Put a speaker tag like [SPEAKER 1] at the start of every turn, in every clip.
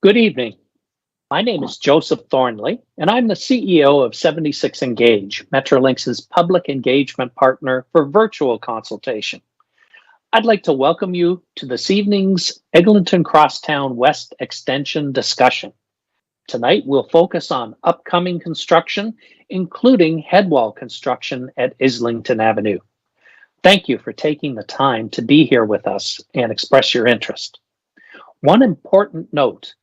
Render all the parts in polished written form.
[SPEAKER 1] Good evening. My name is Joseph Thornley, and I'm the CEO of 76 Engage, Metrolinx's public engagement partner for virtual consultation. I'd like to welcome you to this evening's Eglinton Crosstown West Extension discussion. Tonight, we'll focus on upcoming construction, including headwall construction at Islington Avenue. Thank you for taking the time to be here with us and express your interest. One important note: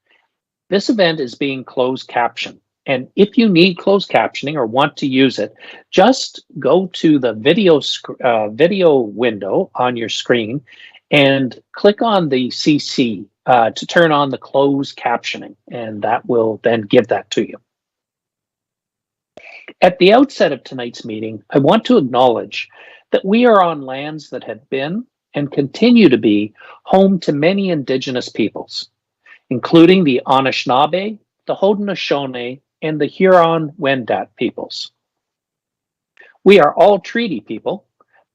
[SPEAKER 1] this event is being closed captioned, and if you need closed captioning or want to use it, just go to the video window on your screen and click on the CC to turn on the closed captioning, and that will then give that to you. At the outset of tonight's meeting, I want to acknowledge that we are on lands that have been and continue to be home to many Indigenous peoples, including the Anishinaabe, the Haudenosaunee, and the Huron-Wendat peoples. We are all treaty people.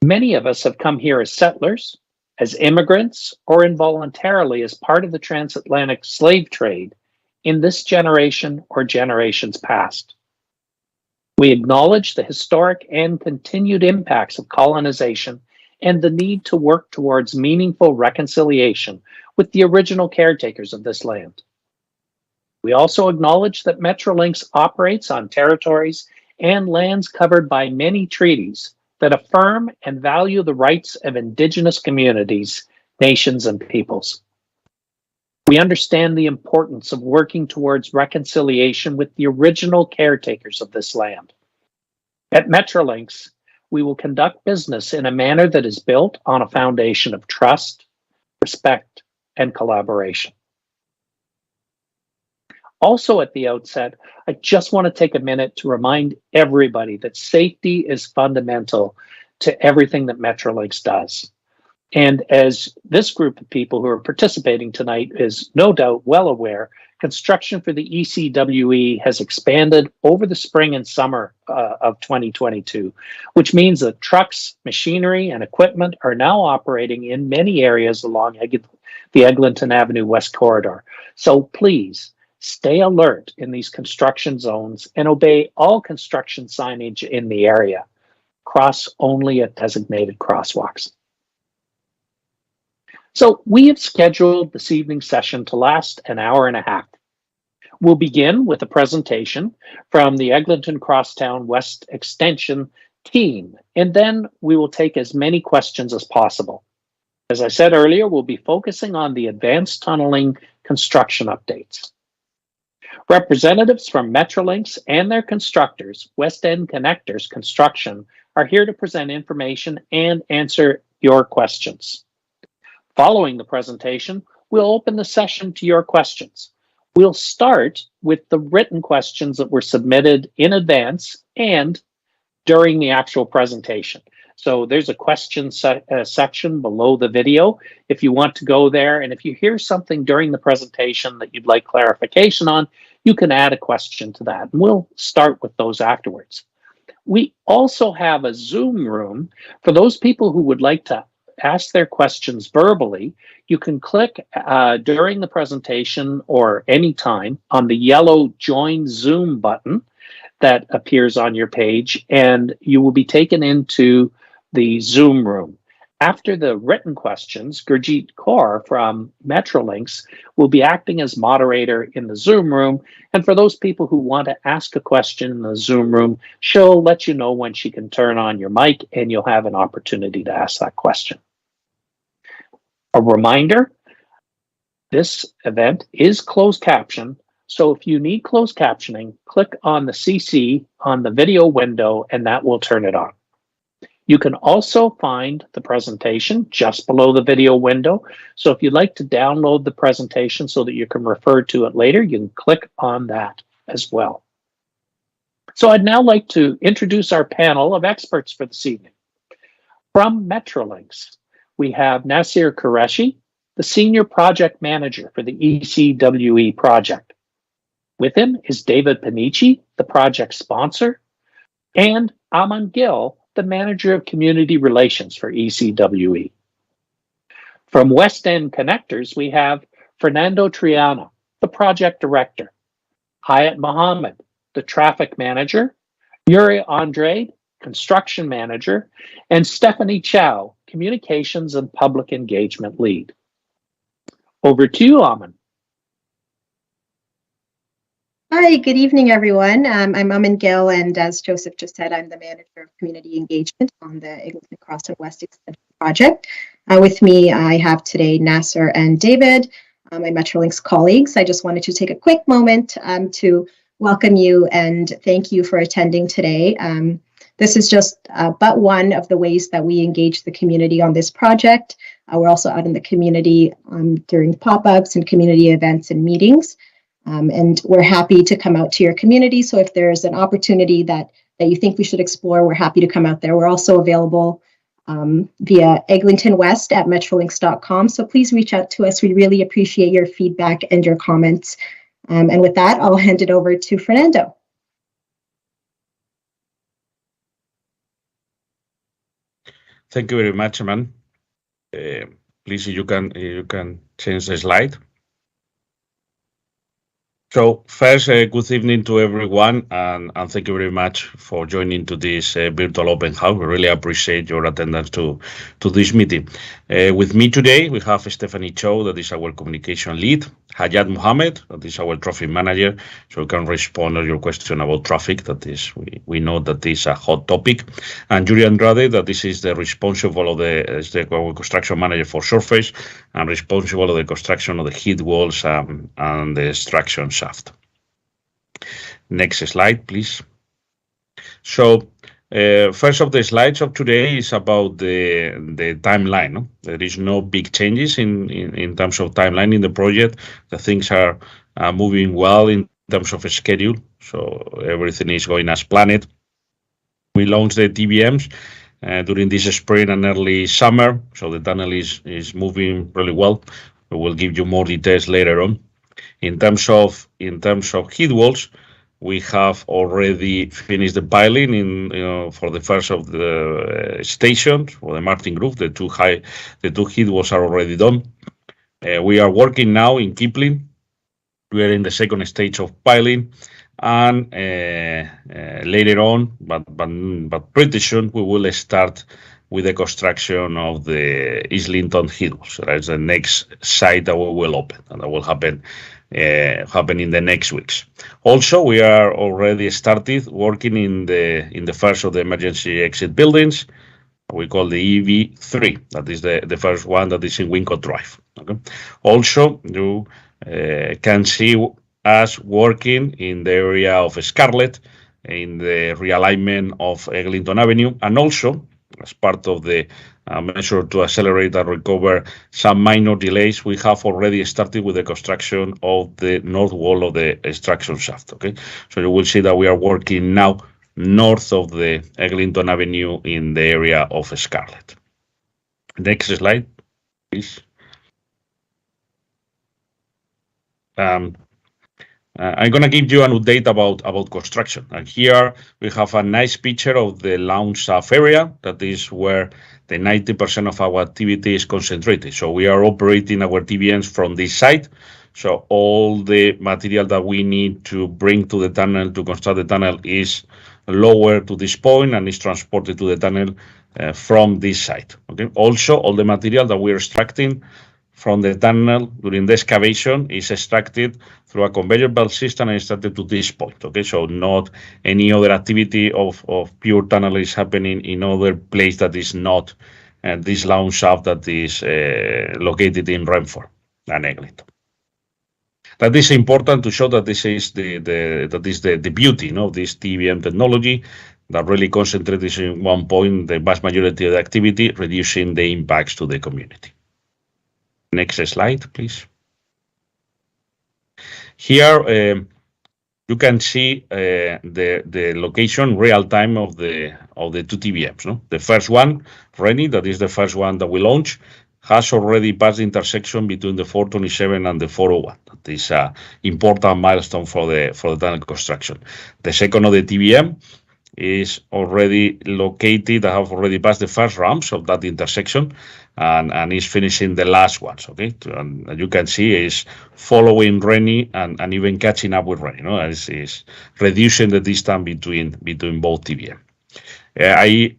[SPEAKER 1] Many of us have come here as settlers, as immigrants, or involuntarily as part of the transatlantic slave trade in this generation or generations past. We acknowledge the historic and continued impacts of colonization and the need to work towards meaningful reconciliation with the original caretakers of this land. We also acknowledge that Metrolinx operates on territories and lands covered by many treaties that affirm and value the rights of Indigenous communities, nations, and peoples. We understand the importance of working towards reconciliation with the original caretakers of this land. At Metrolinx, we will conduct business in a manner that is built on a foundation of trust, respect, and collaboration. Also at the outset, I just want to take a minute to remind everybody that safety is fundamental to everything that Metrolinx does. And as this group of people who are participating tonight is no doubt well aware, construction for the ECWE has expanded over the spring and summer of 2022, which means that trucks, machinery, and equipment are now operating in many areas along the Eglinton Avenue West Corridor. So please stay alert in these construction zones and obey all construction signage in the area. Cross only at designated crosswalks. So we have scheduled this evening's session to last an hour and a half. We'll begin with a presentation from the Eglinton Crosstown West Extension team, and then we will take as many questions as possible. As I said earlier, we'll be focusing on the advanced tunneling construction updates. Representatives from Metrolinx and their constructors, West End Connectors Construction, are here to present information and answer your questions. Following the presentation, we'll open the session to your questions. We'll start with the written questions that were submitted in advance and during the actual presentation. So there's a question section below the video if you want to go there. And if you hear something during the presentation that you'd like clarification on, you can add a question to that. And we'll start with those afterwards. We also have a Zoom room for those people who would like to ask their questions verbally. You can click during the presentation or anytime on the yellow Join Zoom button that appears on your page, and you will be taken into the Zoom room. After the written questions, Gurjeet Kaur from Metrolinx will be acting as moderator in the Zoom room. And for those people who want to ask a question in the Zoom room, she'll let you know when she can turn on your mic and you'll have an opportunity to ask that question. A reminder, this event is closed caption. So if you need closed captioning, click on the CC on the video window and that will turn it on. You can also find the presentation just below the video window. So if you'd like to download the presentation so that you can refer to it later, you can click on that as well. So I'd now like to introduce our panel of experts for this evening. From Metrolinx, we have Nasir Qureshi, the Senior Project Manager for the ECWE project. With him is David Panici, the project sponsor, and Aman Gill, the Manager of Community Relations for ECWE. From West End Connectors, we have Fernando Triana, the project director, Hayat Mohammed, the traffic manager, Yuri Andrade, construction manager, and Stephanie Chow, communications and public engagement lead. Over to you, Aman.
[SPEAKER 2] Hi, good evening, everyone. I'm Aman Gill, and as Joseph just said, I'm the manager of community engagement on the Eglinton Crosstown West Extension project. With me, I have today Nasser and David, my Metrolinx colleagues. I just wanted to take a quick moment to welcome you and thank you for attending today. This is just but one of the ways that we engage the community on this project. We're also out in the community during pop-ups and community events and meetings. And we're happy to come out to your community. So if there's an opportunity that you think we should explore, we're happy to come out there. We're also available via Eglinton West at Metrolinx.com. So please reach out to us. We really appreciate your feedback and your comments. And with that, I'll hand it over to Fernando.
[SPEAKER 3] Thank you very much, Aman. Please, you can change the slide. So first, good evening to everyone, and thank you very much for joining to this virtual open house. We really appreciate your attendance to this meeting. With me today, we have Stephanie Chow, that is our communication lead, Hayat Mohammed, that is our traffic manager, so we can respond to your question about traffic. That is, we know that is a hot topic, and Yuri Andrade, that this is the responsible of our construction manager for surface and responsible of the construction of the heat walls and the extraction shaft. Next slide, please. So first of the slides of today is about the timeline. No? There is no big changes in terms of timeline in the project. The things are moving well in terms of a schedule, so everything is going as planned. We launched the TBMs during this spring and early summer, so the tunnel is moving really well. We will give you more details later on. In terms of heat walls, we have already finished the piling for the first of the stations for the Martin Group. The two heat walls are already done. We are working now in Kipling. We are in the second stage of piling, and later on, but pretty soon, we will start with the construction of the Eglinton heat walls. That's the next site that we will open, and that will happen in the next weeks. Also, we are already started working in the first of the emergency exit buildings. We call the EV3. That is the first one that is in Wincott Drive. Okay. Also, you can see us working in the area of Scarlett, in the realignment of Eglinton Avenue, and also as part of the measure to accelerate and recover some minor delays, we have already started with the construction of the north wall of the extraction shaft. Okay, so you will see that we are working now north of the Eglinton Avenue in the area of Scarlett. Next slide, please. I'm going to give you an update about construction. And here we have a nice picture of the launch shaft area. That is where the 90% of our activity is concentrated. So we are operating our TBMs from this site. So all the material that we need to bring to the tunnel to construct the tunnel is lowered to this point and is transported to the tunnel from this site. Okay. Also, all the material that we are extracting from the tunnel during the excavation is extracted through a conveyor belt system and extracted to this point. Okay, so not any other activity of pure tunnel is happening in other place that is not this launch shaft that is located in Renford and Eglinton. That is important to show that this is the beauty of this TBM technology that really concentrates in one point the vast majority of the activity, reducing the impacts to the community. Next slide, please. Here you can see the location real time of the two TBMs. No? The first one, Rennie, that is the first one that we launched, has already passed the intersection between the 427 and the 401. That is an important milestone for the tunnel construction. The second of the TBM is already located. I have already passed the first ramps of that intersection and is finishing the last ones. Okay, and as you can see, is following Rennie and even catching up with Rennie. Is reducing the distance between both TBM. I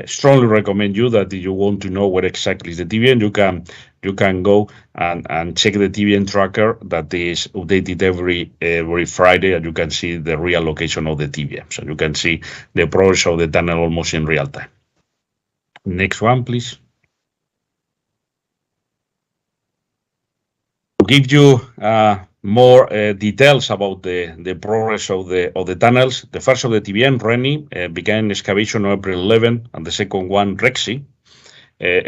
[SPEAKER 3] strongly recommend you that if you want to know where exactly is the TBM, you can go and check the TBM tracker that is updated every Friday, and you can see the real location of the TBM. So you can see the progress of the tunnel almost in real time. Next one, please. To give you more details about the progress of the tunnels, the first of the TBM, Rennie, began excavation on April 11, and the second one, Rexy,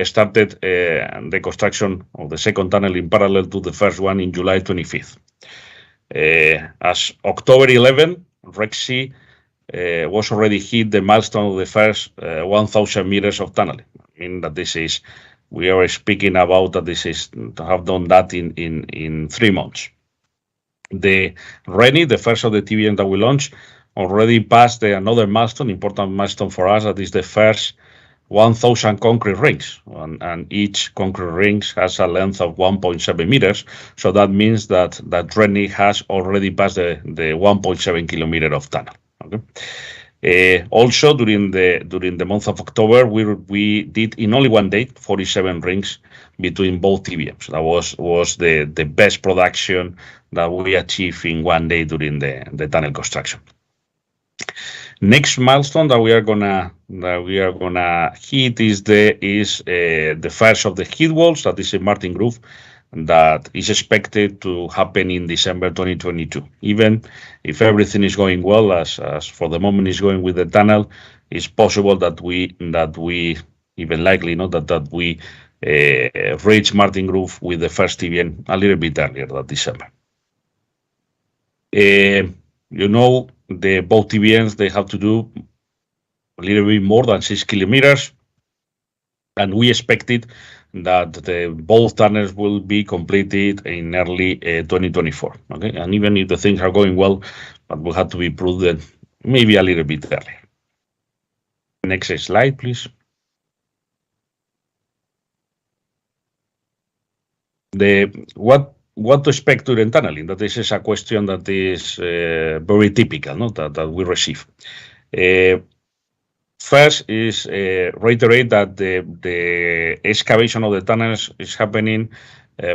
[SPEAKER 3] started the construction of the second tunnel in parallel to the first one in July 25th. As October 11, Rexy was already hit the milestone of the first 1,000 meters of tunneling. I mean that we are speaking about that this is to have done that in 3 months. The Rennie, the first of the TBM that we launched, already passed another milestone, important milestone for us, that is the first 1,000 concrete rings, and each concrete ring has a length of 1.7 meters. So that means that Rennie has already passed the 1.7 kilometer of tunnel. Okay. Also, during the month of October, we did in only one day 47 rings between both TBMs. That was the best production that we achieved in one day during the tunnel construction. Next milestone that we are gonna hit is the first of the heat walls, that is in Martin Grove, that is expected to happen in December 2022. Even if everything is going well, as for the moment is going with the tunnel, it's possible that we even likely that we reach Martin Grove with the first TBM a little bit earlier than December. Both TBMs, they have to do a little bit more than 6 kilometers, and we expected that both tunnels will be completed in early 2024. Okay, and even if the things are going well, but we have to be prudent, maybe a little bit earlier. Next slide, please. What to expect during tunneling? That this is a question that is very typical, that we receive. First is reiterate that the excavation of the tunnels is happening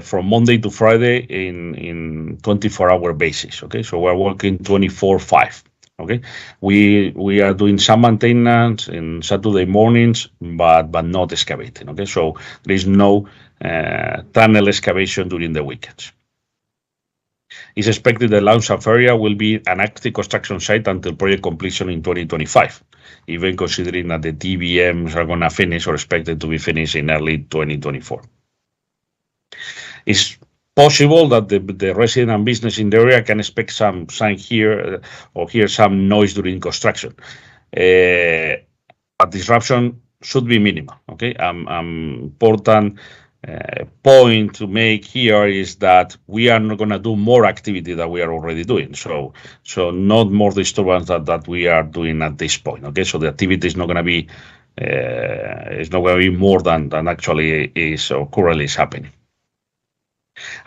[SPEAKER 3] from Monday to Friday in 24-hour basis. Okay, so we're working 24/5. Okay, we are doing some maintenance in Saturday mornings, but not excavating. Okay, so there is no tunnel excavation during the weekends. It's expected the launch-off area will be an active construction site until project completion in 2025, even considering that the TBMs are going to finish or expected to be finished in early 2024. It's possible that the resident and business in the area can expect some here or hear some noise during construction. A disruption should be minimal. Okay, important point to make here is that we are not going to do more activity that we are already doing. So not more disturbance that we are doing at this point. Okay, so the activity is not going to be more than actually is or currently is happening.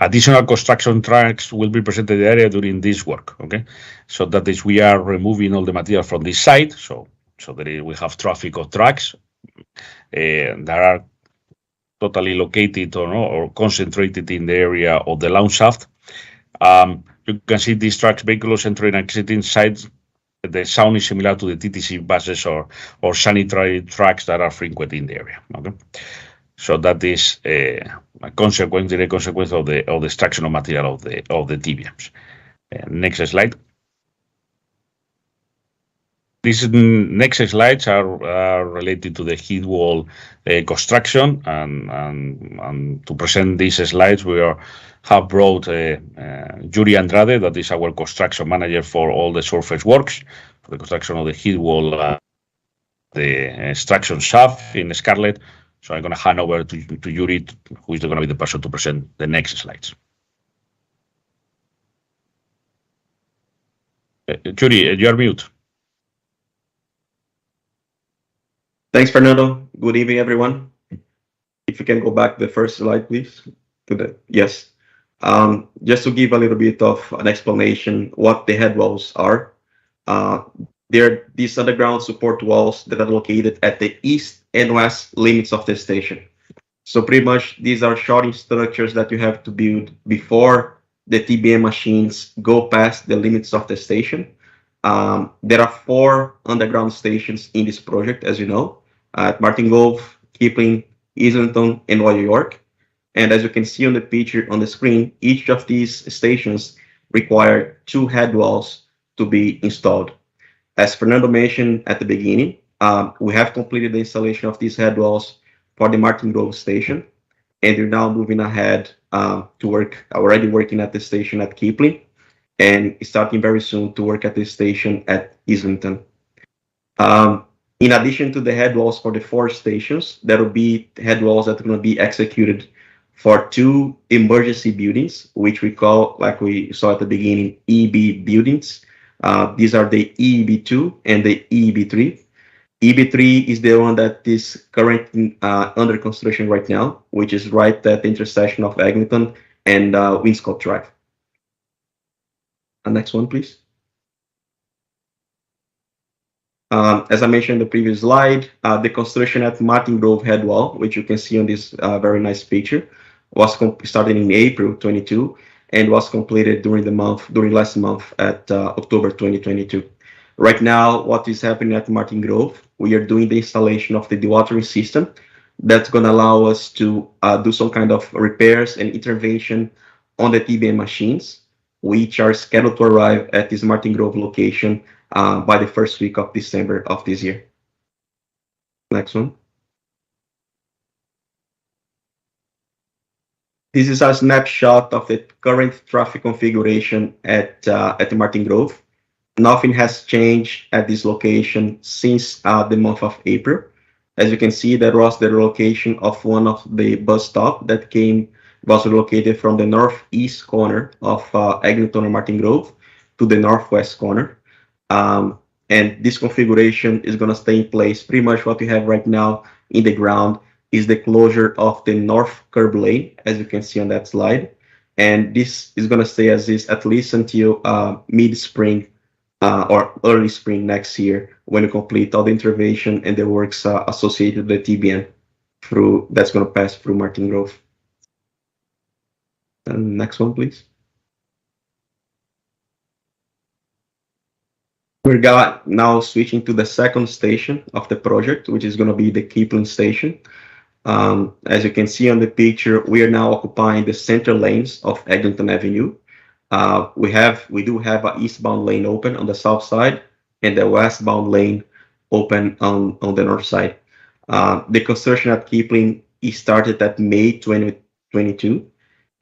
[SPEAKER 3] Additional construction trucks will be presented in the area during this work. Okay, so that is we are removing all the material from this site. So we have traffic of trucks that are totally located or concentrated in the area of the launch shaft. You can see these trucks, vehicles entering and exiting sites. The sound is similar to the TTC buses or sanitary trucks that are frequent in the area. Okay, so that is a direct consequence of the extraction of material of the TBMs. Next slide. These next slides are related to the heat wall construction, and to present these slides, we have brought Yuri Andrade, that is our construction manager for all the surface works, for the construction of the heat wall, the extraction shaft in Scarlet. So I'm going to hand over to Yuri, who is going to be the person to present the next slides. Yuri, you are mute.
[SPEAKER 4] Thanks, Fernando. Good evening, everyone. If you can go back the first slide, please. Yes. Just to give a little bit of an explanation what the head walls are. Uh, they're these underground support walls that are located at the east and west limits of the station. So pretty much these are shorting structures that you have to build before the TBM machines go past the limits of the station. There are 4 underground stations in this project, as you know, at Martin Grove, Kipling, Islington, and New York. And as you can see on the picture on the screen, each of these stations require 2 head walls to be installed. As Fernando mentioned at the beginning, we have completed the installation of these head walls for the Martin Grove station, and we're now moving ahead to work, already working at the station at Kipling, and starting very soon to work at the station at Islington. In addition to the head walls for the 4 stations, there will be head walls that are going to be executed for 2 emergency buildings, which we call, like we saw at the beginning, EB buildings. These are the EB2 and the EB3. EB3 is the one that is currently under construction right now, which is right at the intersection of Eglinton and Winscott Drive. Next one, please. As I mentioned in the previous slide, the construction at Martin Grove Headwall, which you can see on this very nice picture, was started in April 22 and was completed during last month at October 2022. Right now, what is happening at Martin Grove, we are doing the installation of the dewatering system that's going to allow us to do some kind of repairs and intervention on the TBM machines, which are scheduled to arrive at this Martin Grove location by the first week of December of this year. Next one. This is a snapshot of the current traffic configuration at Martin Grove. Nothing has changed at this location since the month of April. As you can see, that was the location of one of the bus stop that was relocated from the northeast corner of Eglinton and Martin Grove to the northwest corner. And this configuration is going to stay in place. Pretty much what we have right now in the ground is the closure of the north curb lane, as you can see on that slide. And this is going to stay as is at least until mid-spring or early spring next year, when we complete all the intervention and the works associated with the TBM that's going to pass through Martin Grove. And next one, please. We're now switching to the second station of the project, which is going to be the Kipling station. As you can see on the picture, we are now occupying the center lanes of Eglinton Avenue. We do have an eastbound lane open on the south side and the westbound lane open on the north side. The construction at Kipling started at May 2022,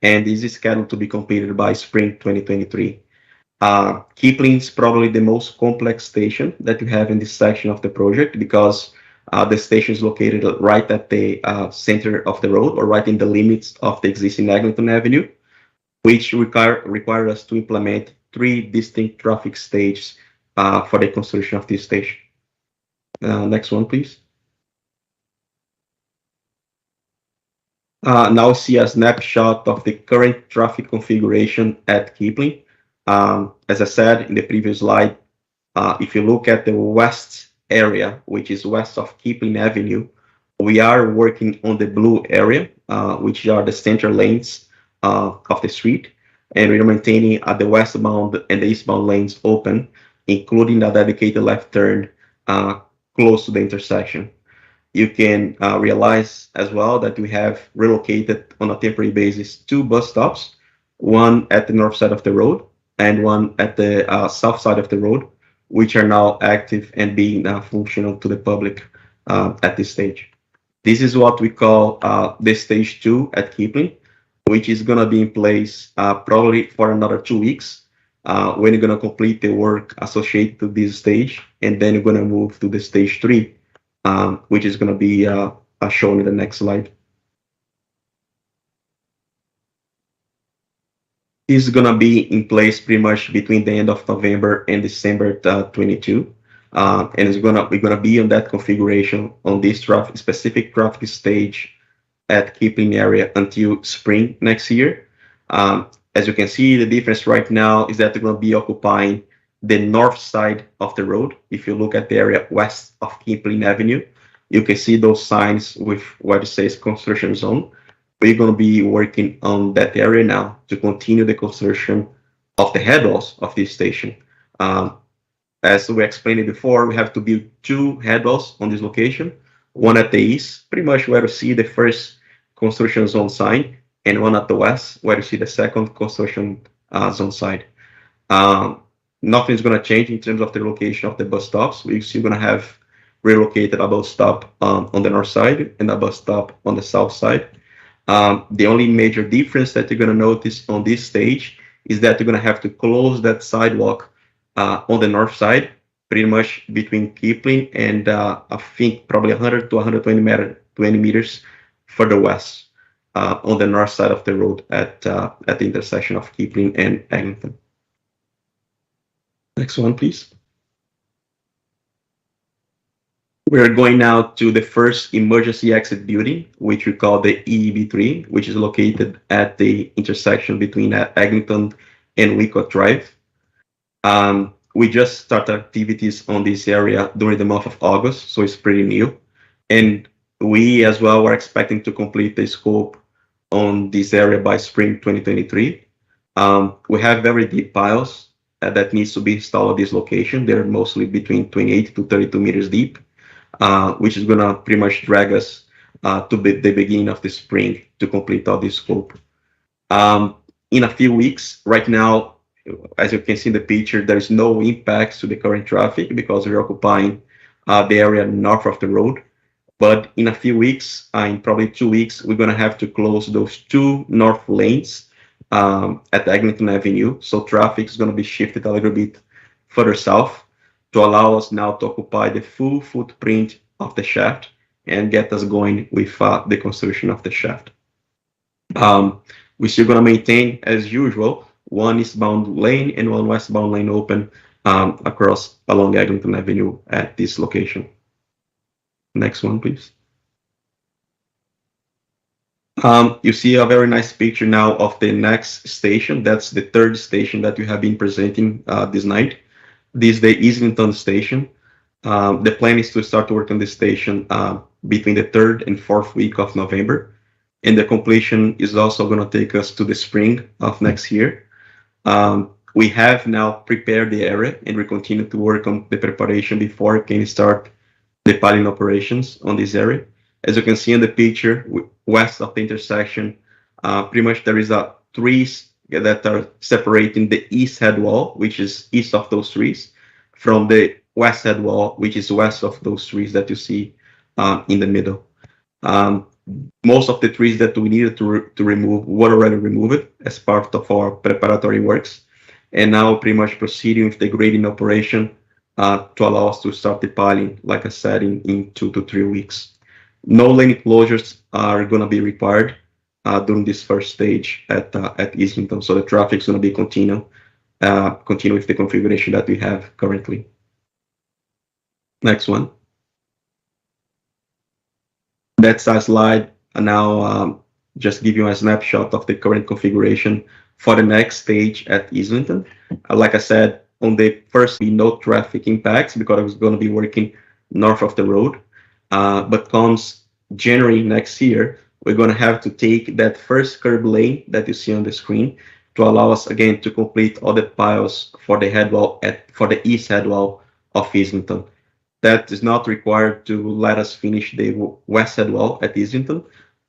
[SPEAKER 4] and this is scheduled to be completed by spring 2023. Kipling is probably the most complex station that you have in this section of the project, because the station is located right at the center of the road, or right in the limits of the existing Eglinton Avenue, which require us to implement 3 distinct traffic stages for the construction of this station. Next one, please. Now see a snapshot of the current traffic configuration at Kipling. As I said in the previous slide, if you look at the west area, which is west of Kipling Avenue, we are working on the blue area, which are the center lanes of the street, and we're maintaining the westbound and the eastbound lanes open, including a dedicated left turn close to the intersection. You can realize as well that we have relocated on a temporary basis 2 bus stops, one at the north side of the road and one at the south side of the road, which are now active and being functional to the public at this stage. This is what we call the stage 2 at Kipling, which is going to be in place probably for another 2 weeks when you're going to complete the work associated to this stage, and then you're going to move to the stage 3, which is going to be shown in the next slide. This is going to be in place pretty much between the end of November and December 22. and we're gonna be on that configuration on this specific traffic stage at Kipling area until spring next year. As you can see, the difference right now is that they're going to be occupying the north side of the road. If you look at the area west of Kipling Avenue, you can see those signs with what it says construction zone. We're going to be working on that area now to continue the construction of the head walls of this station. As we explained it before, we have to build two head walls on this location, one at the east, pretty much where you see the first construction zone sign, and one at the west, where you see the second construction zone side. Nothing's going to change in terms of the location of the bus stops. We're still going to have relocated a bus stop on the north side and a bus stop on the south side. The only major difference that you're going to notice on this stage is that you're going to have to close that sidewalk on the north side, pretty much between Kipling and I think probably 100 to 120 meters further west on the north side of the road at the intersection of Kipling and Eglinton. Next one, please. We're going now to the first emergency exit building, which we call the EEB3, which is located at the intersection between Eglinton and Wicott Drive. We just started activities on this area during the month of August, so it's pretty new. And we as well are expecting to complete the scope on this area by spring 2023. We have very deep piles that needs to be installed at this location. They're mostly between 28 to 32 meters deep, which is gonna pretty much drag us to the beginning of the spring to complete all this scope. In a few weeks, right now, as you can see in the picture, there is no impacts to the current traffic because we're occupying the area north of the road. But in a few weeks, in probably 2 weeks, we're gonna have to close those two north lanes at Eglinton Avenue. So traffic is gonna be shifted a little bit further south to allow us now to occupy the full footprint of the shaft and get us going with the construction of the shaft. We're still gonna maintain, as usual, one eastbound lane and one westbound lane open across along Eglinton Avenue at this location. Next one, please. You see a very nice picture now of the next station. That's the third station that we have been presenting this night. This is the Eglinton station. The plan is to start work on this station between the 3rd and 4th week of November. And the completion is also going to take us to the spring of next year. We have now prepared the area and we continue to work on the preparation before we can start the piling operations on this area. As you can see in the picture, west of the intersection, pretty much there is a trees that are separating the east head wall, which is east of those trees, from the west head wall, which is west of those trees that you see in the middle. Most of the trees that we needed to remove were already removed as part of our preparatory works. And now pretty much proceeding with the grading operation to allow us to start the piling, like I said, in 2 to 3 weeks. No lane closures are going to be required during this first stage at Eglinton. So the traffic is going to be continue with the configuration that we have currently. Next one. That's a slide now just give you a snapshot of the current configuration for the next stage at Eglinton. Like I said, on the first, no traffic impacts because I was going to be working north of the road. But comes January next year, we're going to have to take that first curb lane that you see on the screen to allow us again to complete all the piles for the head wall for the east head wall of Eglinton. That is not required to let us finish the west head wall at Eglinton,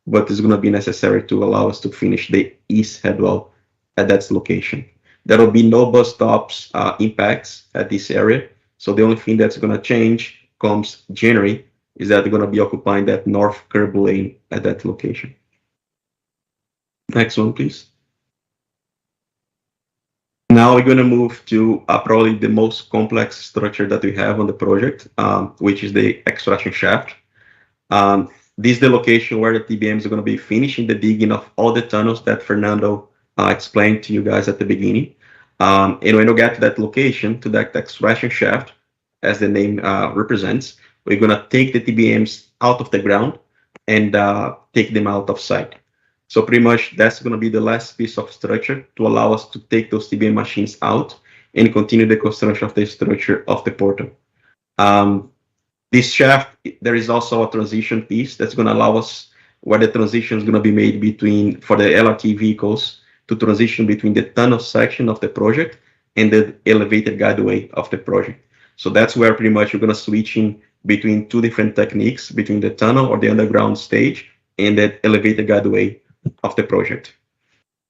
[SPEAKER 4] but it's going to be necessary to allow us to finish the east head wall at that location. There will be no bus stops impacts at this area. So the only thing that's going to change comes January is that they're going to be occupying that north curb lane at that location. Next one, please. Now we're going to move to probably the most complex structure that we have on the project, which is the extraction shaft. This is the location where the TBMs are going to be finishing the digging of all the tunnels that Fernando explained to you guys at the beginning. And when you get to that location, to that extraction shaft, as the name represents. We're going to take the TBMs out of the ground and take them out of sight. So pretty much that's going to be the last piece of structure to allow us to take those TBM machines out and continue the construction of the structure of the portal. This shaft, there is also a transition piece that's going to allow us where the transition is going to be made between, for the LRT vehicles, to transition between the tunnel section of the project and the elevated guideway of the project. So that's where pretty much you're going to switch in between two different techniques, between the tunnel or the underground stage and the elevated guideway of the project.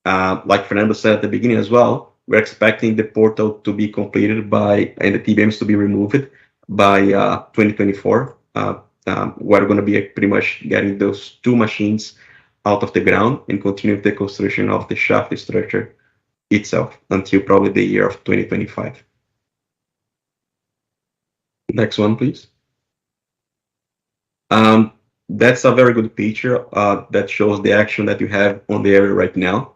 [SPEAKER 4] Like Fernando said at the beginning as well, we're expecting the portal to be completed by, and the TBMs to be removed by 2024. We're going to be pretty much getting those two machines out of the ground and continue the construction of the shaft structure itself until probably the year of 2025. Next one, please. That's a very good picture that shows the action that you have on the area right now.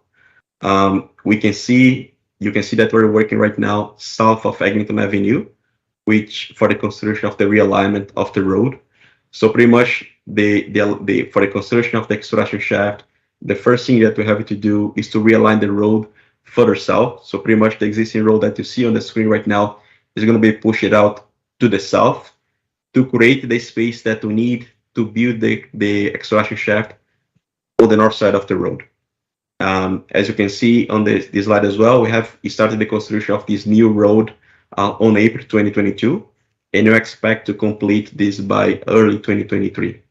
[SPEAKER 4] You can see that we're working right now south of Eglinton Avenue, which for the construction of the realignment of the road. So pretty much for the construction of the extraction shaft, the first thing that we have to do is to realign the road further south. So pretty much the existing road that you see on the screen right now is going to be pushed out to the south to create the space that we need to build the extraction shaft on the north side of the road. As you can see on this slide as well, we have started the construction of this new road on April 2022, and you expect to complete this by early 2023.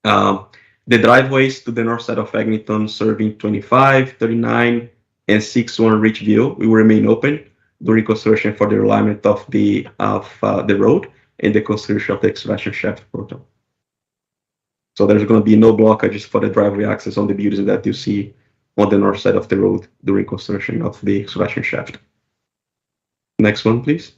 [SPEAKER 4] The driveways to the north side of Eglinton serving 25, 39, and 61 Richview will remain open during construction for the alignment of the road and the construction of the extraction shaft portal. So there's going to be no blockages for the driveway access on the buildings that you see on the north side of the road during construction of the extraction shaft. Next one, please.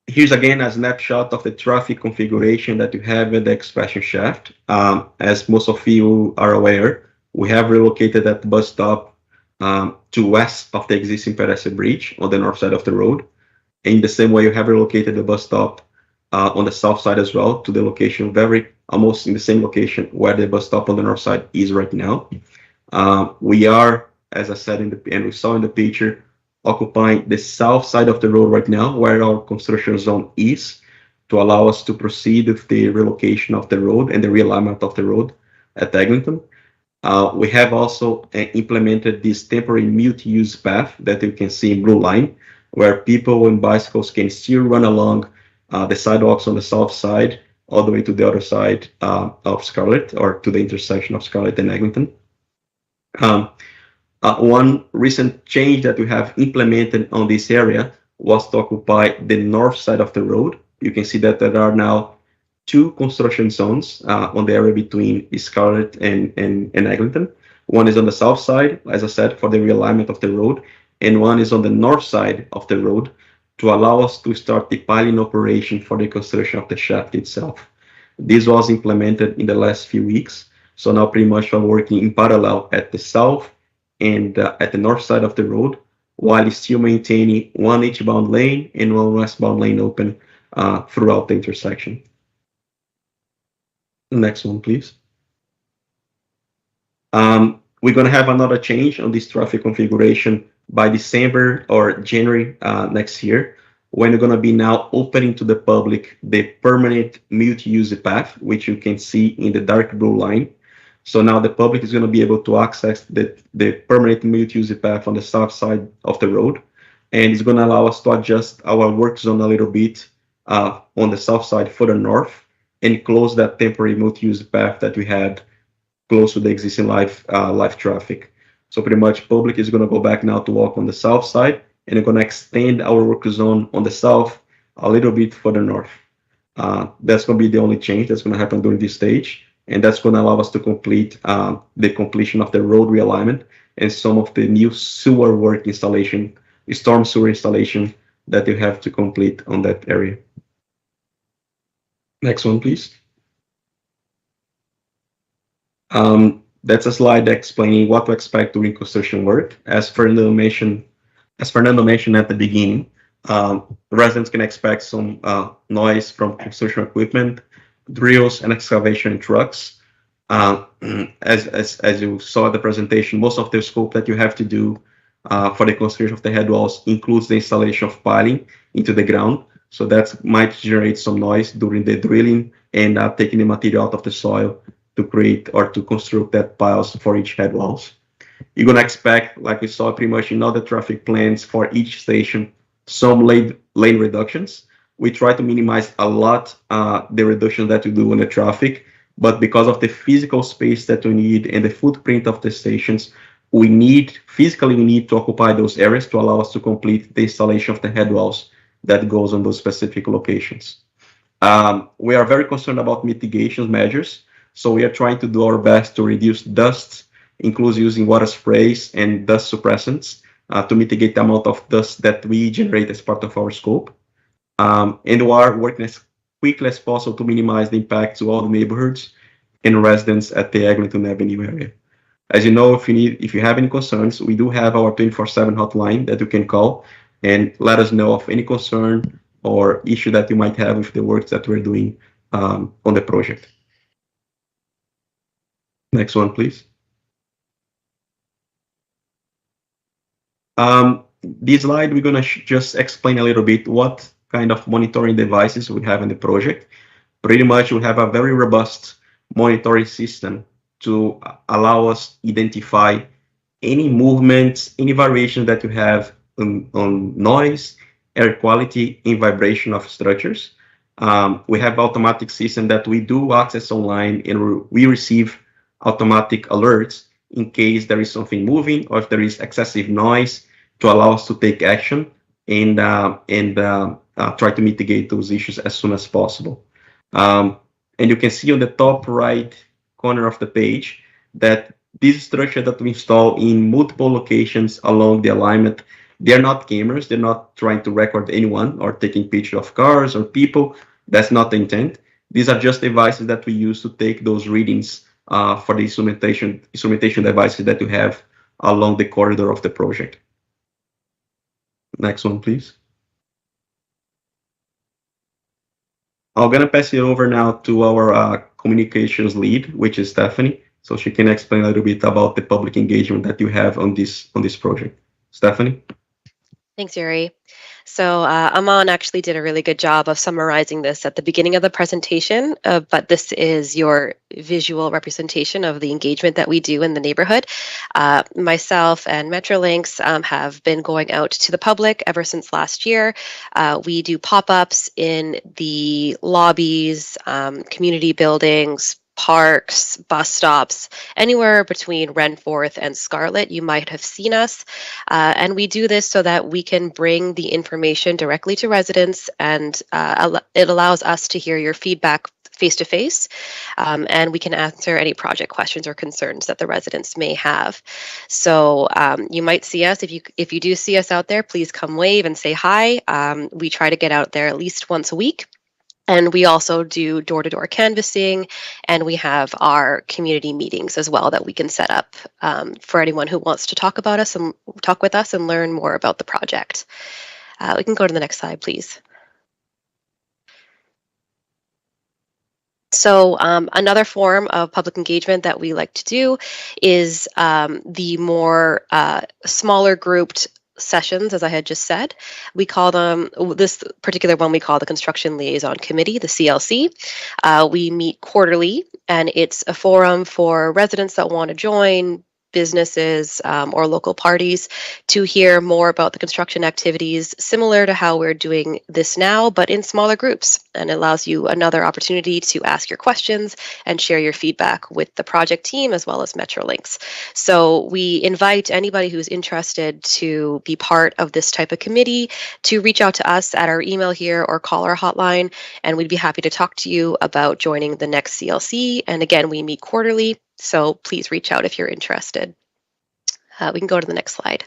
[SPEAKER 4] Here's again a snapshot of the traffic configuration that you have at the extraction shaft. As most of you are aware, we have relocated that bus stop to west of the existing pedestrian bridge on the north side of the road. In the same way, you have relocated the bus stop on the south side as well to the location, almost in the same location where the bus stop on the north side is right now. We are, as I said and we saw in the picture, occupying the south side of the road right now, where our construction zone is, to allow us to proceed with the relocation of the road and the realignment of the road at Eglinton. We have also implemented this temporary multi-use path that you can see in blue line, where people and bicycles can still run along the sidewalks on the south side all the way to the other side of Scarlett, or to the intersection of Scarlett and Eglinton. One recent change that we have implemented on this area was to occupy the north side of the road. You can see that there are now two construction zones on the area between Scarlett and Eglinton. One is on the south side, as I said, for the realignment of the road, and one is on the north side of the road to allow us to start the piling operation for the construction of the shaft itself. This was implemented in the last few weeks, so now pretty much we're working in parallel at the south and at the north side of the road, while still maintaining one eastbound lane and one westbound lane open throughout the intersection. Next one, please. We're going to have another change on this traffic configuration by December or January next year, when we're going to be now opening to the public the permanent multi-use path, which you can see in the dark blue line. So now the public is going to be able to access the permanent multi-use path on the south side of the road, and it's going to allow us to adjust our work zone a little bit on the south side further north and close that temporary multi-use path that we had close to the existing live traffic. So pretty much public is going to go back now to walk on the south side, and we're going to extend our work zone on the south a little bit further north. That's going to be the only change that's going to happen during this stage, and that's going to allow us to complete the completion of the road realignment and some of the new sewer work installation, storm sewer installation that you have to complete on that area. Next one, please. That's a slide explaining what to expect during construction work. As Fernando mentioned at the beginning, residents can expect some noise from construction equipment, drills, and excavation trucks. As you saw in the presentation, most of the scope that you have to do for the construction of the head walls includes the installation of piling into the ground. So that might generate some noise during the drilling and taking the material out of the soil to create or to construct that piles for each head walls. You're gonna expect, like we saw pretty much in all the traffic plans for each station, some lane reductions. We try to minimize a lot the reduction that we do on the traffic, but because of the physical space that we need and the footprint of the stations, we need to occupy those areas to allow us to complete the installation of the head walls that goes on those specific locations. We are very concerned about mitigation measures, so we are trying to do our best to reduce dust, including using water sprays and dust suppressants to mitigate the amount of dust that we generate as part of our scope. And we are working as quickly as possible to minimize the impact to all the neighborhoods and residents at the Eglinton Avenue area. As you know, if you have any concerns, we do have our 24/7 hotline that you can call and let us know of any concern or issue that you might have with the work that we're doing on the project. Next one, please. This slide, we're going to just explain a little bit what kind of monitoring devices we have in the project. Pretty much we have a very robust monitoring system to allow us identify any movements, any variation that you have on noise, air quality, and vibration of structures. We have automatic system that we do access online, and we receive automatic alerts in case there is something moving or if there is excessive noise to allow us to take action and try to mitigate those issues as soon as possible. And you can see on the top right corner of the page that this structure that we install in multiple locations along the alignment, they're not cameras, they're not trying to record anyone or taking pictures of cars or people. That's not the intent. These are just devices that we use to take those readings for the instrumentation devices that you have along the corridor of the project. Next one, please. I'm going to pass it over now to our communications lead, which is Stephanie, so she can explain a little bit about the public engagement that you have on this project. Stephanie?
[SPEAKER 5] Thanks, Yuri. So Aman actually did a really good job of summarizing this at the beginning of the presentation, but this is your visual representation of the engagement that we do in the neighborhood. Myself and Metrolinx have been going out to the public ever since last year. We do pop-ups in the lobbies, community buildings, parks, bus stops, anywhere between Renforth and Scarlet. You might have seen us. And we do this so that we can bring the information directly to residents, and it allows us to hear your feedback face-to-face, and we can answer any project questions or concerns that the residents may have. So you might see us. If you do see us out there, please come wave and say hi. We try to get out there at least once a week. And we also do door-to-door canvassing, and we have our community meetings as well that we can set up for anyone who wants to talk with us and learn more about the project. We can go to the next slide, please. So another form of public engagement that we like to do is the more smaller grouped sessions, as I had just said. We call them, this particular one we call the Construction Liaison Committee, the CLC. We meet quarterly, and it's a forum for residents that want to join, businesses or local parties, to hear more about the construction activities, similar to how we're doing this now, but in smaller groups. And it allows you another opportunity to ask your questions and share your feedback with the project team as well as Metrolinx. So we invite anybody who's interested to be part of this type of committee to reach out to us at our email here or call our hotline, and we'd be happy to talk to you about joining the next CLC. And again, we meet quarterly, so please reach out if you're interested. We can go to the next slide.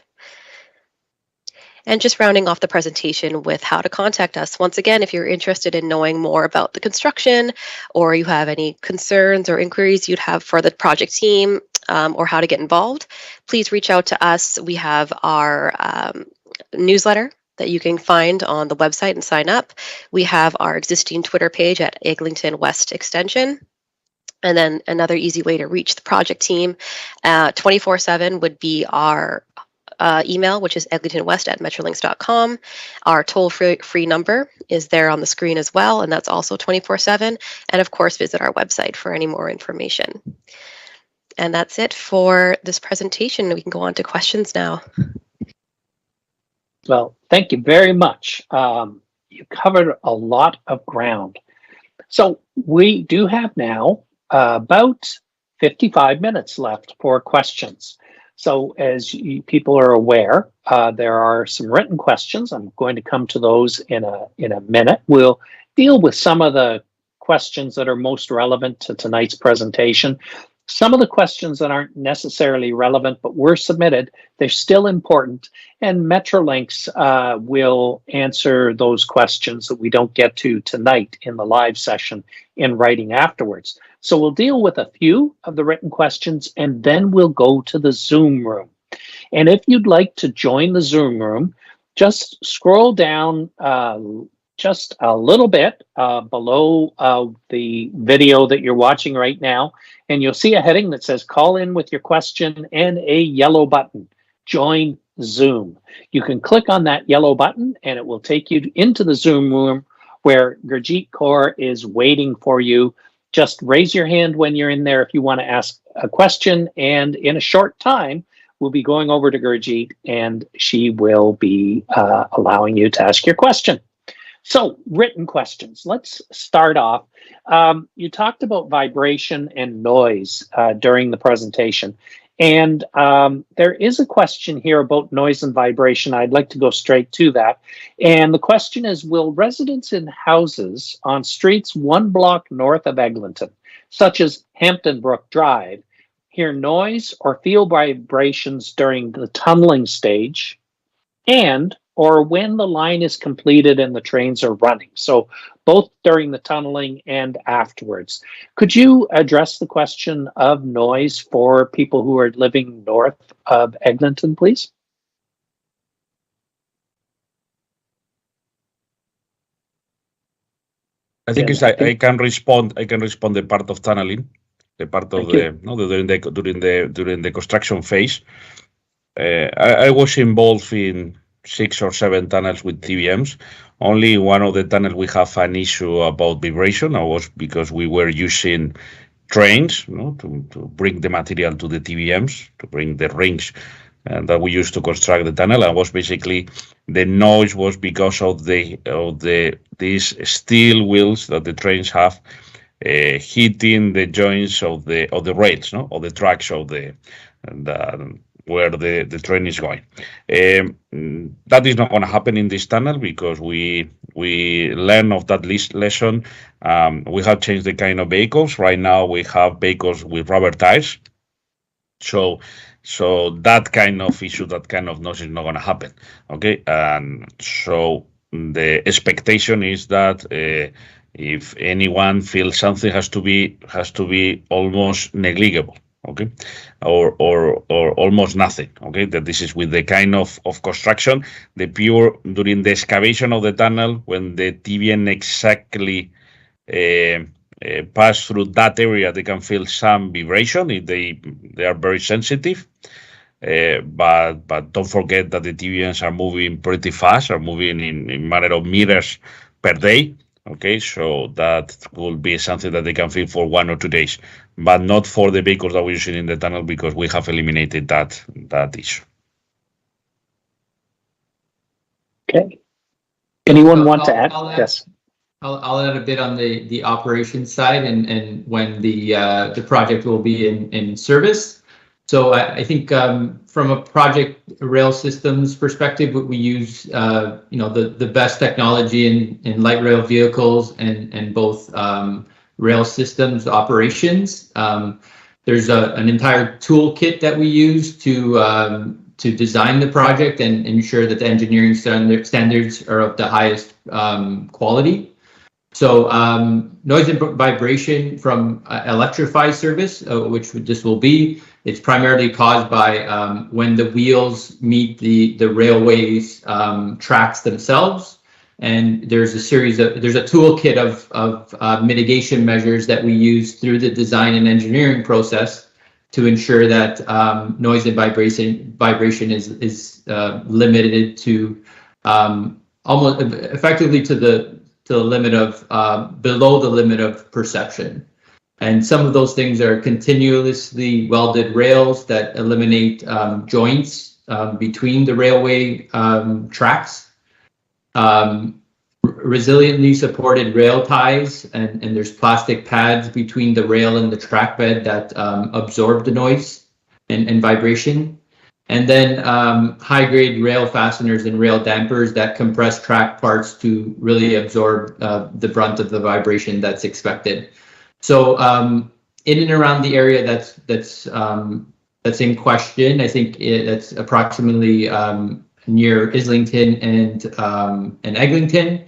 [SPEAKER 5] And just rounding off the presentation with how to contact us. Once again, if you're interested in knowing more about the construction, or you have any concerns or inquiries you'd have for the project team, or how to get involved, please reach out to us. We have our newsletter that you can find on the website and sign up. We have our existing Twitter page at Eglinton West Extension. And then another easy way to reach the project team 24/7 would be our email, which is eglintonwest@metrolinx.com. Our toll-free number is there on the screen as well, and that's also 24/7. And of course, visit our website for any more information. And that's it for this presentation. We can go on to questions now.
[SPEAKER 1] Well, thank you very much. You covered a lot of ground. So we do have now about 55 minutes left for questions. So as people are aware, there are some written questions. I'm going to come to those in a minute. We'll deal with some of the questions that are most relevant to tonight's presentation. Some of the questions that aren't necessarily relevant but were submitted, they're still important, and Metrolinx will answer those questions that we don't get to tonight in the live session in writing afterwards. So we'll deal with a few of the written questions, and then we'll go to the Zoom room. And if you'd like to join the Zoom room, just scroll down just a little bit below the video that you're watching right now, and you'll see a heading that says call in with your question and a yellow button, join Zoom. You can click on that yellow button and it will take you into the Zoom room where Gurjeet Kaur is waiting for you. Just raise your hand when you're in there if you want to ask a question, and in a short time, we'll be going over to Gurjeet and she will be allowing you to ask your question. So, written questions. Let's start off. You talked about vibration and noise during the presentation. And there is a question here about noise and vibration. I'd like to go straight to that. And the question is, will residents in houses on streets 1 block north of Eglinton, such as Hampton Brook Drive, hear noise or feel vibrations during the tunneling stage and or when the line is completed and the trains are running? So both during the tunneling and afterwards. Could you address the question of noise for people who are living north of Eglinton, please?
[SPEAKER 3] I think I can respond. I can respond the part of tunneling, the part of during the construction phase. I was involved in 6 or 7 tunnels with TBMs. Only one of the tunnels we have an issue about vibration. It was because we were using trains, to bring the material to the TBMs, to bring the rings, and that we used to construct the tunnel. And was basically the noise was because of these steel wheels that the trains have hitting the joints of the rails, of the tracks of where the train is going. That is not going to happen in this tunnel because we learn of that lesson. We have changed the kind of vehicles. Right now we have vehicles with rubber tires. So that kind of issue, that kind of noise is not going to happen. Okay, and so the expectation is that if anyone feels something has to be almost negligible. Okay, or almost nothing. Okay, that this is with the kind of construction, the pure during the excavation of the tunnel, when the TBM exactly pass through that area, they can feel some vibration if they are very sensitive. But don't forget that the TBMs are moving pretty fast, are moving in matter of meters per day. Okay, so that will be something that they can feel for 1 or 2 days, but not for the vehicles that we're using in the tunnel because we have eliminated that issue.
[SPEAKER 1] Okay. Anyone want to add? Yes.
[SPEAKER 6] I'll add a bit on the operations side and when the project will be in service. So I think from a project rail systems perspective, we use the best technology in light rail vehicles and both rail systems operations. There's an entire toolkit that we use to design the project and ensure that the engineering standards are of the highest quality. So noise and vibration from electrified service, which this will be, it's primarily caused by when the wheels meet the railway's tracks themselves. And there's a toolkit of mitigation measures that we use through the design and engineering process to ensure that noise and vibration is limited to almost effectively to the limit of below the limit of perception. And some of those things are continuously welded rails that eliminate joints between the railway tracks. Resiliently supported rail ties, and there's plastic pads between the rail and the track bed that absorb the noise and vibration. And then high-grade rail fasteners and rail dampers that compress track parts to really absorb the brunt of the vibration that's expected. So in and around the area that's in question, I think that's approximately near Islington and Eglinton.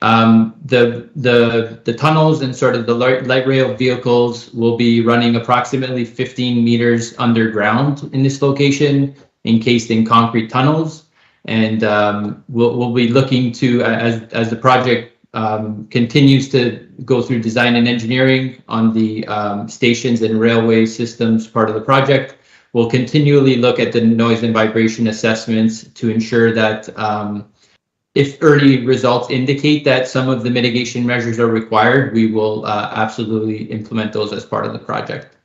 [SPEAKER 6] The tunnels and sort of the light rail vehicles will be running approximately 15 meters underground in this location, encased in concrete tunnels. And we'll be looking to, as the project continues to go through design and engineering on the stations and railway systems part of the project, we'll continually look at the noise and vibration assessments to ensure that if early results indicate that some of the mitigation measures are required, we will absolutely implement those as part of the project.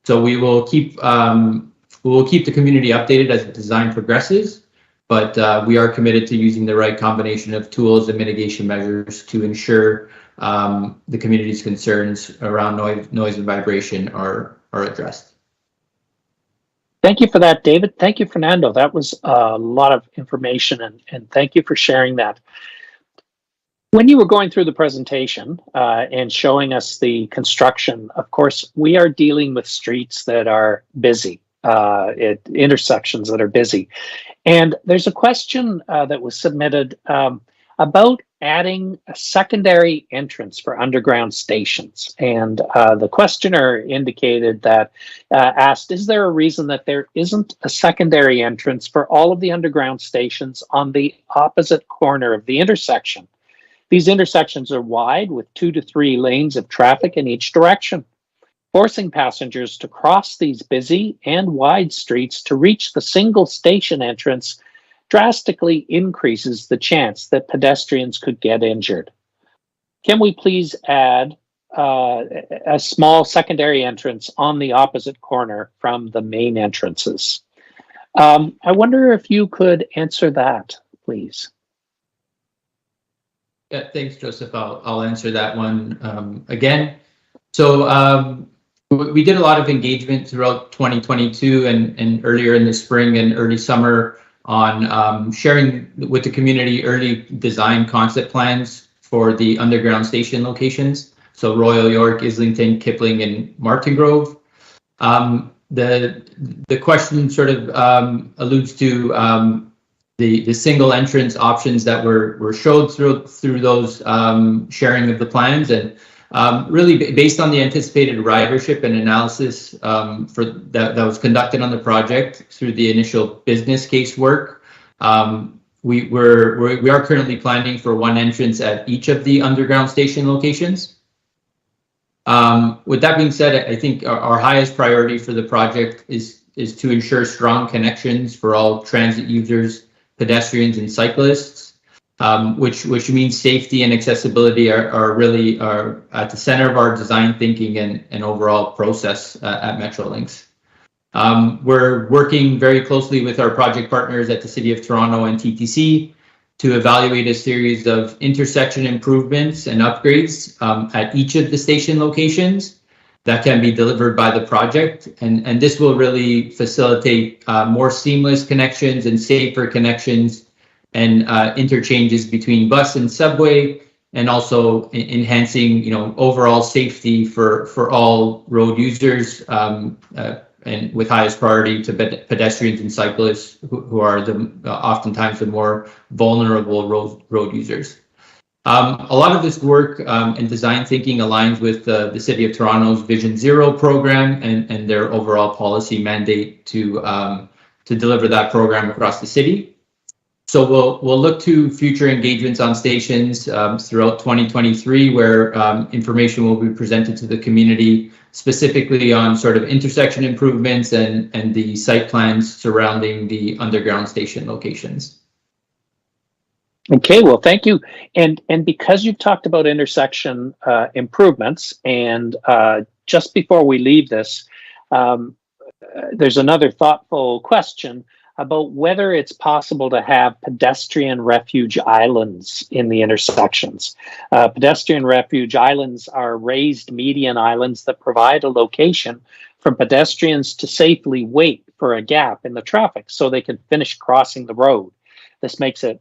[SPEAKER 6] So we will keep the community updated as the design progresses, but we are committed to using the right combination of tools and mitigation measures to ensure the community's concerns around noise and vibration are addressed.
[SPEAKER 1] Thank you for that, David. Thank you, Fernando. That was a lot of information, and thank you for sharing that. When you were going through the presentation and showing us the construction, of course, we are dealing with streets that are busy, intersections that are busy. And there's a question that was submitted about adding a secondary entrance for underground stations. And the questioner indicated that, asked, is there a reason that there isn't a secondary entrance for all of the underground stations on the opposite corner of the intersection? These intersections are wide with 2 to 3 lanes of traffic in each direction. Forcing passengers to cross these busy and wide streets to reach the single station entrance drastically increases the chance that pedestrians could get injured. Can we please add a small secondary entrance on the opposite corner from the main entrances? I wonder if you could answer that, please.
[SPEAKER 6] Yeah, thanks, Joseph. I'll answer that one again. So we did a lot of engagement throughout 2022 and earlier in the spring and early summer on sharing with the community early design concept plans for the underground station locations. So Royal York, Islington, Kipling, and Martin Grove. The question sort of alludes to the single entrance options that were showed through those sharing of the plans, and really based on the anticipated ridership and analysis for that was conducted on the project through the initial business case work. We are currently planning for one entrance at each of the underground station locations. With that being said, I think our highest priority for the project is to ensure strong connections for all transit users, pedestrians, and cyclists. Which means safety and accessibility are really at the center of our design thinking and overall process at Metrolinx. We're working very closely with our project partners at the City of Toronto and TTC to evaluate a series of intersection improvements and upgrades at each of the station locations that can be delivered by the project. And this will really facilitate more seamless connections and safer connections and interchanges between bus and subway, and also enhancing, overall safety for all road users, and with highest priority to pedestrians and cyclists who are oftentimes the more vulnerable road users. A lot of this work and design thinking aligns with the City of Toronto's Vision Zero program and their overall policy mandate to deliver that program across the city. So we'll look to future engagements on stations throughout 2023, where information will be presented to the community, specifically on sort of intersection improvements and the site plans surrounding the underground station locations.
[SPEAKER 1] Okay, well, thank you. And because you've talked about intersection improvements, and just before we leave this, there's another thoughtful question about whether it's possible to have pedestrian refuge islands in the intersections. Pedestrian refuge islands are raised median islands that provide a location for pedestrians to safely wait for a gap in the traffic so they can finish crossing the road. This makes it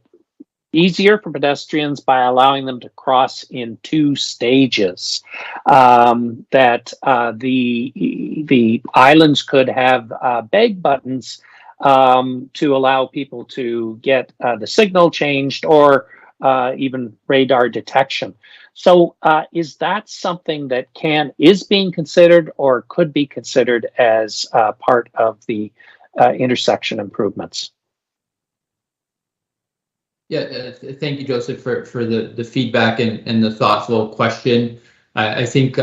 [SPEAKER 1] easier for pedestrians by allowing them to cross in 2 stages. The islands could have bag buttons to allow people to get the signal changed, or even radar detection. So is that something that is being considered or could be considered as part of the intersection improvements?
[SPEAKER 6] Yeah, thank you, Joseph, for the feedback and the thoughtful question. I think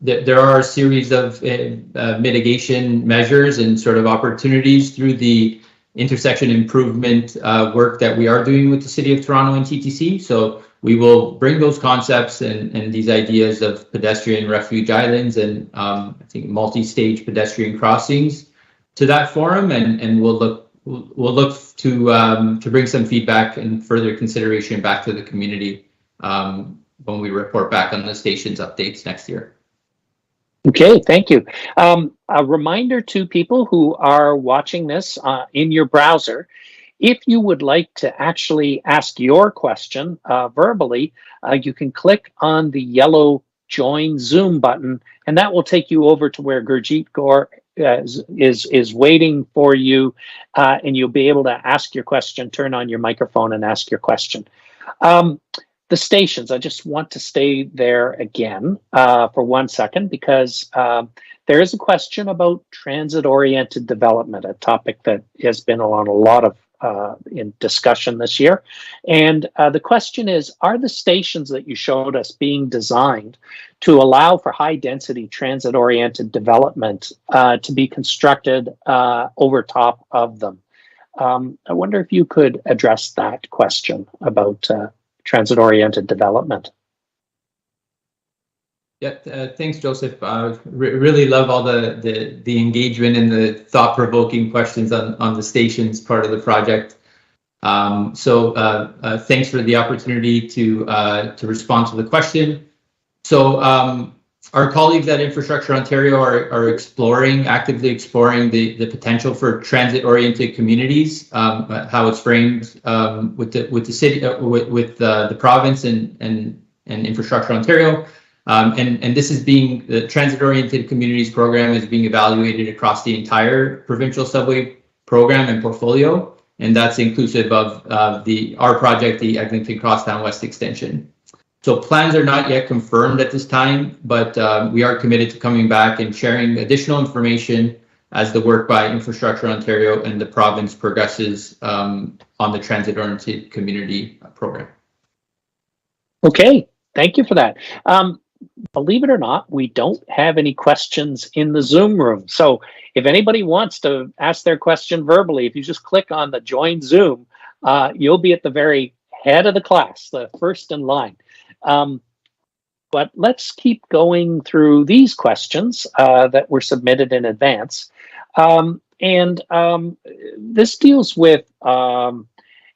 [SPEAKER 6] that there are a series of mitigation measures and sort of opportunities through the intersection improvement work that we are doing with the City of Toronto and TTC. So we will bring those concepts and these ideas of pedestrian refuge islands and I think multi-stage pedestrian crossings to that forum, and we'll look to bring some feedback and further consideration back to the community when we report back on the station's updates next year.
[SPEAKER 1] Okay, thank you. A reminder to people who are watching this in your browser, if you would like to actually ask your question verbally, you can click on the yellow Join Zoom button, and that will take you over to where Gurjeet Kaur is waiting for you, and you'll be able to ask your question, turn on your microphone and ask your question. The stations, I just want to stay there again for 1 second, because there is a question about transit-oriented development, a topic that has been on a lot of in discussion this year. And the question is, are the stations that you showed us being designed to allow for high-density transit-oriented development to be constructed over top of them? I wonder if you could address that question about transit-oriented development.
[SPEAKER 6] Yeah, thanks, Joseph. Really love all the engagement and the thought-provoking questions on the stations part of the project. So thanks for the opportunity to respond to the question. So our colleagues at Infrastructure Ontario are actively exploring the potential for transit-oriented communities, how it's framed with the city, with the province and Infrastructure Ontario. And this is the transit-oriented communities program is being evaluated across the entire provincial subway program and portfolio, and that's inclusive of our project, the Eglinton Crosstown West Extension. So plans are not yet confirmed at this time, but we are committed to coming back and sharing additional information as the work by Infrastructure Ontario and the province progresses on the transit-oriented community program.
[SPEAKER 1] Okay, thank you for that. Believe it or not, we don't have any questions in the Zoom room. So if anybody wants to ask their question verbally, if you just click on the Join Zoom, you'll be at the very head of the class, the first in line. But let's keep going through these questions that were submitted in advance. This deals with,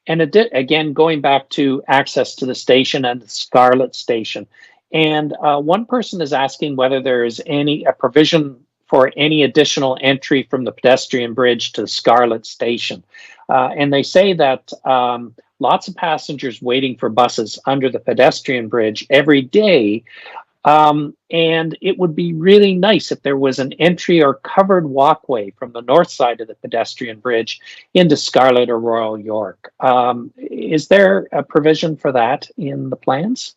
[SPEAKER 1] again, going back to access to the station and the Scarlet Station. And one person is asking whether there is a provision for any additional entry from the pedestrian bridge to the Scarlet Station. And they say that lots of passengers waiting for buses under the pedestrian bridge every day And it would be really nice if there was an entry or covered walkway from the north side of the pedestrian bridge into Scarlett or Royal York. Is there a provision for that in the plans?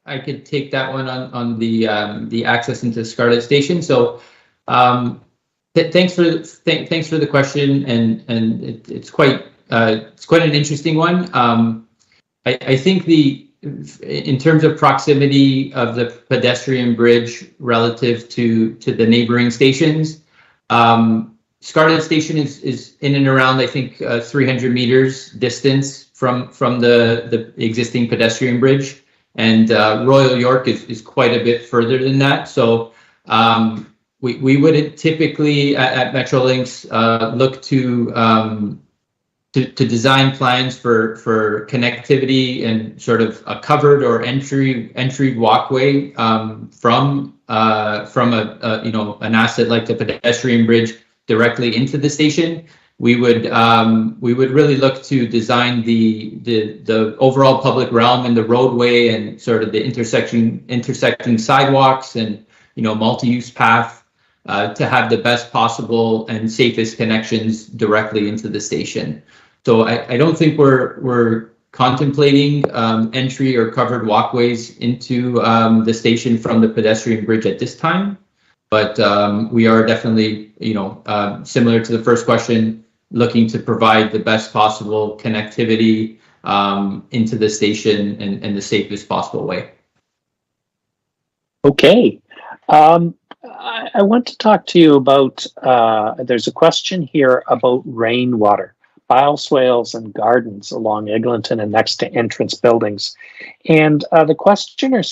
[SPEAKER 6] I could take that one on the access into Scarlett Station. So thanks for the question, and it's quite an interesting one. I think in terms of proximity of the pedestrian bridge relative to the neighboring stations, Scarlett Station is in and around, I think, 300 meters distance from the existing pedestrian bridge. And Royal York is quite a bit further than that. So we would typically at Metrolinx look to design plans for connectivity and sort of a covered or entry walkway from an asset like the pedestrian bridge directly into the station. We would really look to design the overall public realm and the roadway and sort of the intersecting sidewalks and multi-use path to have the best possible and safest connections directly into the station. So I don't think we're contemplating entry or covered walkways into the station from the pedestrian bridge at this time, but we are definitely, similar to the first question, looking to provide the best possible connectivity into the station in the safest possible way.
[SPEAKER 1] Okay. I want to talk to you about, there's a question here about rainwater, bioswales and gardens along Eglinton and next to entrance buildings. And the questioner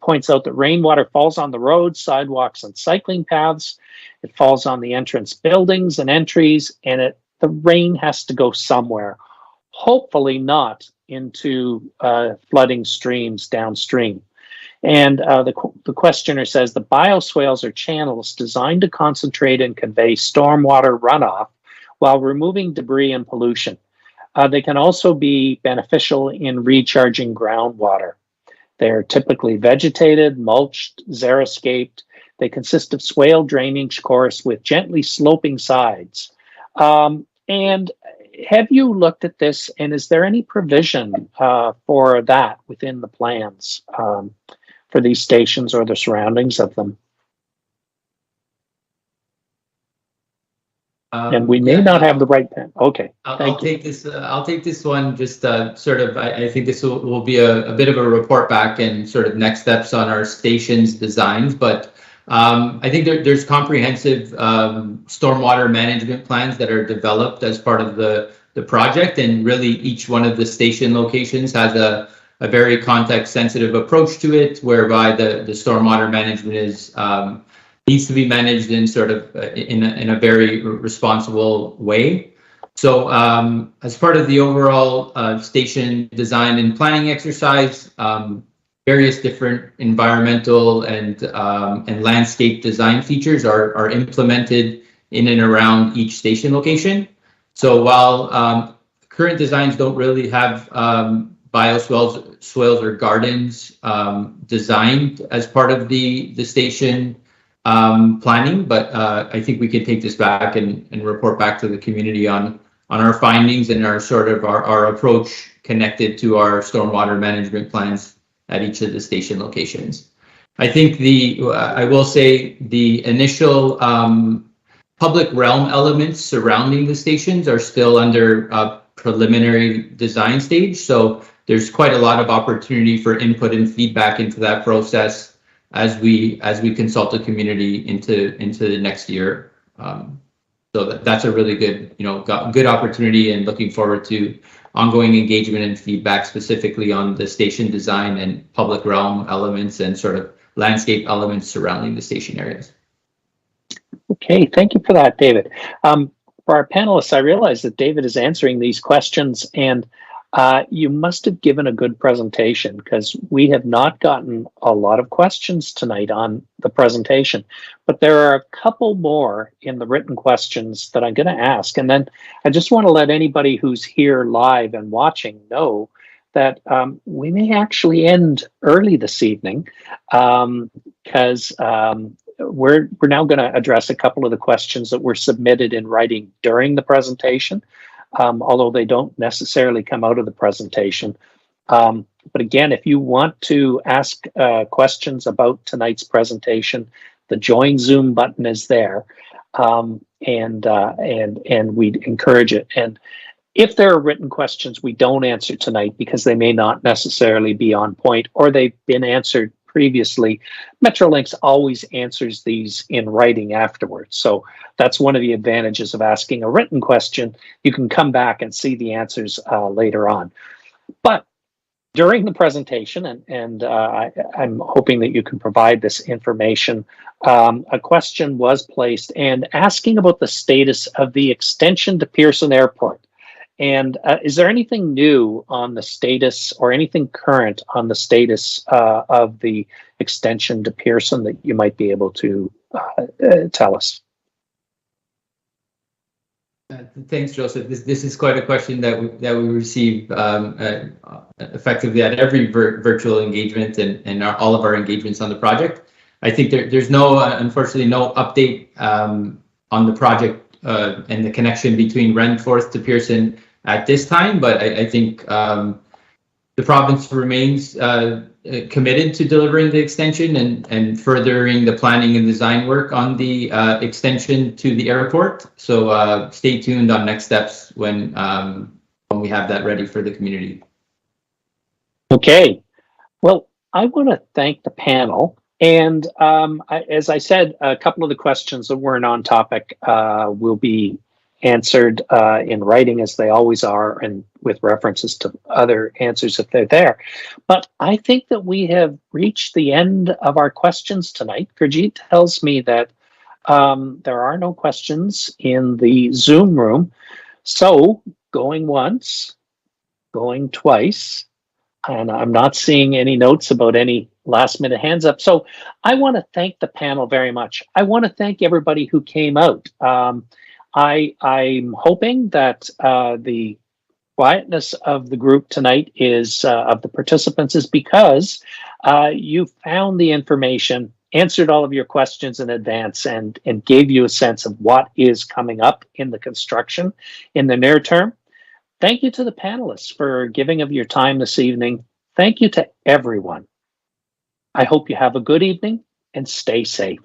[SPEAKER 1] points out that rainwater falls on the roads, sidewalks, and cycling paths. It falls on the entrance buildings and entries, and the rain has to go somewhere, hopefully not into flooding streams downstream. And the questioner says the bioswales are channels designed to concentrate and convey stormwater runoff while removing debris and pollution. They can also be beneficial in recharging groundwater. They're typically vegetated, mulched, xeriscaped. They consist of swale drainage course with gently sloping sides. And have you looked at this, and is there any provision for that within the plans for these stations or the surroundings of them? And we may not have the right pen. Okay.
[SPEAKER 6] I'll take this. I'll take this one. Just sort of. I think this will be a bit of a report back and sort of next steps on our stations designs. But I think there's comprehensive stormwater management plans that are developed as part of the project, and really each one of the station locations has a very context sensitive approach to it, whereby the stormwater management needs to be managed in sort of in a very responsible way. So as part of the overall station design and planning exercise, various different environmental and landscape design features are implemented in and around each station location. So while current designs don't really have bioswales or gardens designed as part of the station planning, but I think we can take this back and report back to the community on our findings and our approach connected to our stormwater management plans at each of the station locations. I think I will say the initial public realm elements surrounding the stations are still under a preliminary design stage, so there's quite a lot of opportunity for input and feedback into that process as we consult the community into the next year. So that's a really good good opportunity, and looking forward to ongoing engagement and feedback specifically on the station design and public realm elements and sort of landscape elements surrounding the station areas.
[SPEAKER 1] Okay, thank you for that, David. For our panelists, I realize that David is answering these questions, and you must have given a good presentation, because we have not gotten a lot of questions tonight on the presentation, but there are a couple more in the written questions that I'm going to ask. And then I just want to let anybody who's here live and watching know that we may actually end early this evening because we're now going to address a couple of the questions that were submitted in writing during the presentation, although they don't necessarily come out of the presentation. But again, if you want to ask questions about tonight's presentation, the Join Zoom button is there, and we'd encourage it. And if there are written questions we don't answer tonight because they may not necessarily be on point or they've been answered previously, Metrolinx always answers these in writing afterwards. So that's one of the advantages of asking a written question. You can come back and see the answers later on. But during the presentation, and I'm hoping that you can provide this information, a question was placed and asking about the status of the extension to Pearson Airport. And is there anything new on the status or anything current on the status of the extension to Pearson that you might be able to tell us?
[SPEAKER 6] Thanks, Joseph. This is quite a question that we receive effectively at every virtual engagement and all of our engagements on the project. I think there's unfortunately no update on the project and the connection between Renforth to Pearson at this time, but I think the province remains committed to delivering the extension and furthering the planning and design work on the extension to the airport. So stay tuned on next steps when we have that ready for the community.
[SPEAKER 1] Okay. Well, I want to thank the panel. And as I said, a couple of the questions that weren't on topic will be answered in writing, as they always are, and with references to other answers if they're there. But I think that we have reached the end of our questions tonight. Gurjeet tells me that there are no questions in the Zoom room. So going once, going twice, and I'm not seeing any notes about any last minute hands up. So I want to thank the panel very much. I want to thank everybody who came out. I'm hoping that the quietness of the group tonight is of the participants is because you found the information, answered all of your questions in advance, and gave you a sense of what is coming up in the construction in the near term. Thank you to the panelists for giving of your time this evening. Thank you to everyone. I hope you have a good evening and stay safe.